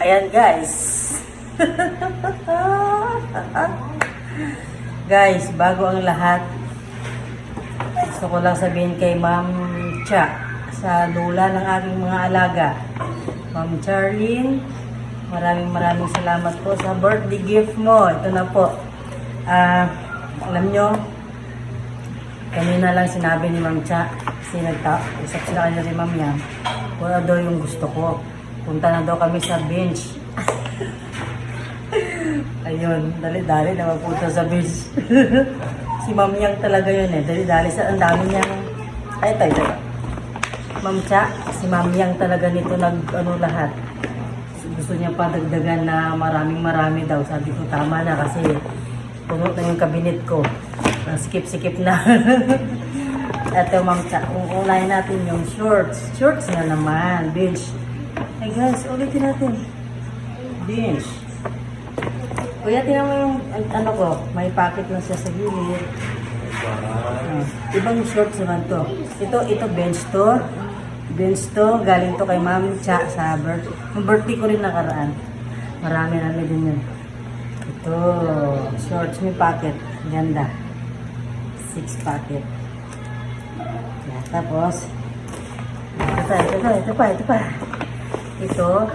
Ayan guys. Guys, bago ang lahat, gusto ko lang sabihin kay Ma'am Cha, sa lula ng aking mga alaga, Ma'am Charlene, maraming salamat po sa birthday gift mo. Ito na po. Alam nyo, kanina lang sinabi ni Ma'am Cha, kasi usap sila kanina ni Ma'am Yang, wala daw yung gusto ko. Punta na daw kami sa bench. Ayun, dali-dali na mapunta sa bench. Si Ma'am Yang talaga yun eh. Dali-dali sa ang dami niyang... Ay, tayo. Ma'am Cha, si Ma'am Yang talaga nito lahat. Gusto niya pa dagdagan na marami daw. Sabi ko, tama na kasi puno na yung kabinet ko. Sikip-sikip na. Ito, Ma'am Cha, unahin natin yung shorts. Shorts na naman, bench. Hey guys, ulitin natin. Bench. Kuya, tingnan mo yung ano ko, may pocket na siya sa gilid. Ibang shorts naman to. Ito bench to. Bench to, galing to kay Ma'am Cha sa birthday ko rin nakaraan. Marami din yun. Ito, shorts, may pocket. Ganda. 6 pocket. Yeah, tapos, ito pa. Ito,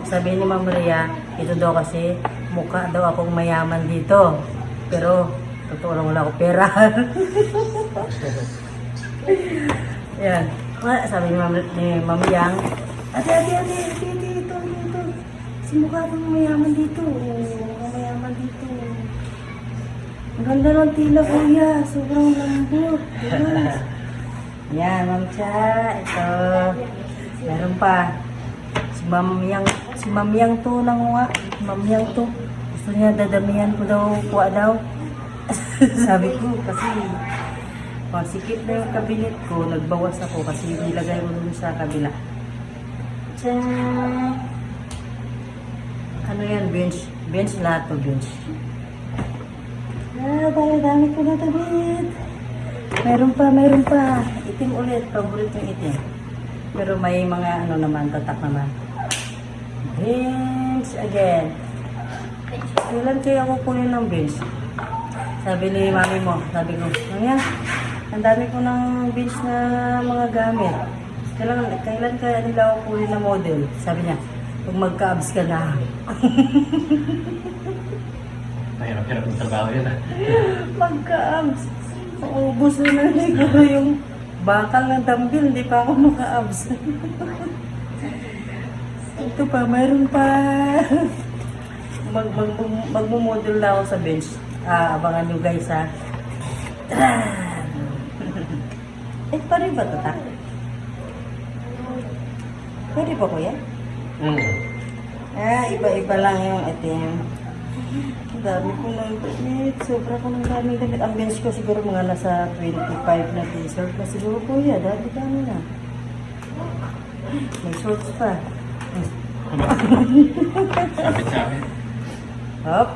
sabi ni Ma'am Maria, ito daw kasi mukha daw akong mayaman dito. Pero, totoo lang wala akong pera. Yan. Sabi ni Ma'am Yang, ate, dito. Si mukha akong mayaman dito. Mukhang mayaman dito. Ang ganda ng tila, kuya. Sobrang lambot. Yan, Ma'am Cha. Ito. Meron pa. Si Ma'am Yang to nanguha. Ma'am Yang to. Gusto niya dadamihan ko daw, kuha daw. Sabi ko, kasi sikip na yung kabinet ko, nagbawas ako kasi nilagay ko dun sa kabila. Tiyang! Ano yan, bench? Bench lahat to, bench. Dami ko na tabit. Meron pa. Itim ulit, paborito yung itim. Pero may mga naman, tatak naman. Bench again. Kailan kaya ako kunin ng bench? Sabi ni mami mo, sabi ko, ang dami ko ng bench na mga gamit. Kailan kaya nila ako kunin na model? Sabi niya, pag magka-abs ka na. Mahirap ng trabaho yun ah. Magka-abs. Ubus na siguro yung bakal ng dumbbell, hindi pa ako maka-abs. Ito pa, mayroon pa. Magmumodel na ako sa bench. Abangan nyo guys ha. Pwede ba ito ta? Pwede ba kuya? Iba-iba lang yung itim. Ang dami ko ng damit. Sobra ko ng daming damit. Ang bench ko siguro mga nasa 25 na t-shirt na siguro kuya. Dami na. May shorts pa. Sabit. Hop.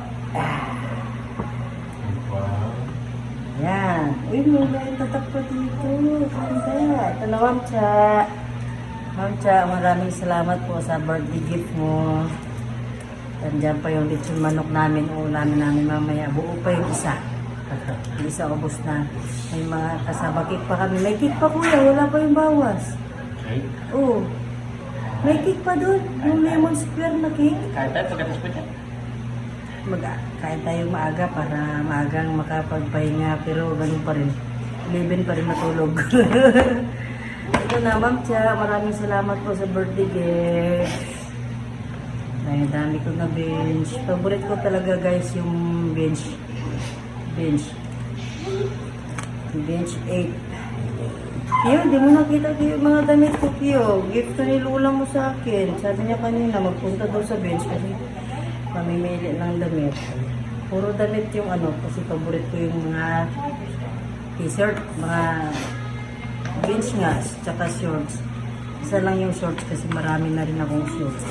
Yan. Uy, may tatak pa dito. Ganda. Ito na, Ma'am Cha. Ma'am Cha, maraming salamat po sa birthday gift mo. Nandiyan pa yung lechon manok namin. Uulamin namin mamaya. Buo pa yung isa. Yung isa ubos na. May mga kasaba cake pa kami. May cake pa kuya. Wala pa yung bawas. Okay. Oo. May cake pa doon. Yung lemon square na cake. Kahit tayo, pagkatas pa dyan. Kain tayo maaga para maagang makapagpahinga, pero ganun pa rin. 11 pa rin matulog. Ito na, Ma'am Cha, maraming salamat po sa birthday gift. Dami ko na bench. Favorite ko talaga guys yung bench. Bench 8. Kiyo, di mo nakita yung mga damit ko, Kiyo. Gift to ni Lula mo sa akin. Sabi niya kanina, magpunta daw sa bench kasi mamimili ng damit. Puro damit yung kasi paborito ko yung mga t-shirt, mga jeans nga, tsaka shorts. Isa lang yung shorts kasi marami na rin akong shorts.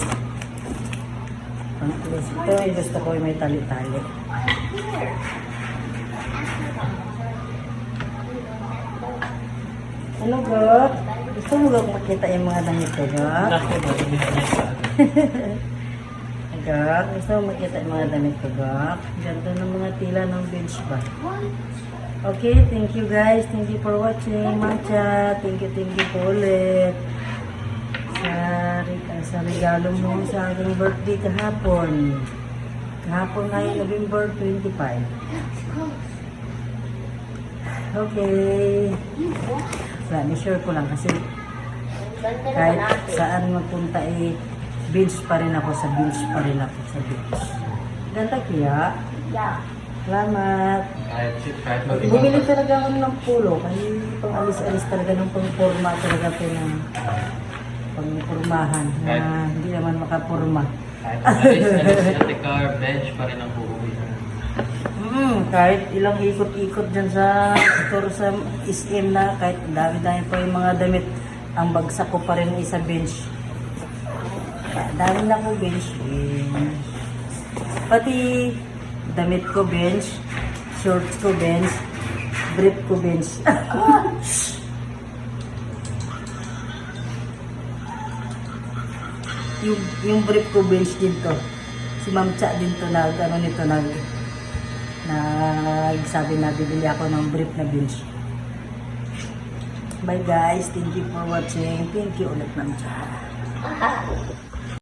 Ito yung gusto ko yung may tali-tali. Ano ba? Gusto mo ba makita yung mga damit ko ba? Gak, gusto mo makita yung mga damit ko, Gak? Ganda ng mga tila ng bench ba? Okay, thank you guys. Thank you for watching. Mancha, thank you po ulit. Sa regalo mo sa aking birthday kahapon. Kahapon nga yung November 25. Okay. Wala, sure ko lang kasi kahit saan magpunta beach pa rin ako sa beach pa rin ako sa beach. Ganda kaya? Salamat. Kahit mag-ibang Bumili talaga ako ng pulo kasi pang alis-alis talaga ng pang-forma talaga ito ng pang-formahan na hindi naman makapurma. kahit alis-alis si Ate Car, bench pa rin ang uuwi. Kahit ilang ikot-ikot dyan sa store sa SM na kahit dami-dami pa yung mga damit, ang bagsak ko pa rin isa bench. Dami na ko bench. Pati damit ko bench, shorts ko bench, brief ko bench. yung brief ko bench din to. Si Ma'am Cha din to nagsabi na bibili ako ng brief na bench. Bye guys, thank you for watching. Thank you ulit, Ma'am Cha.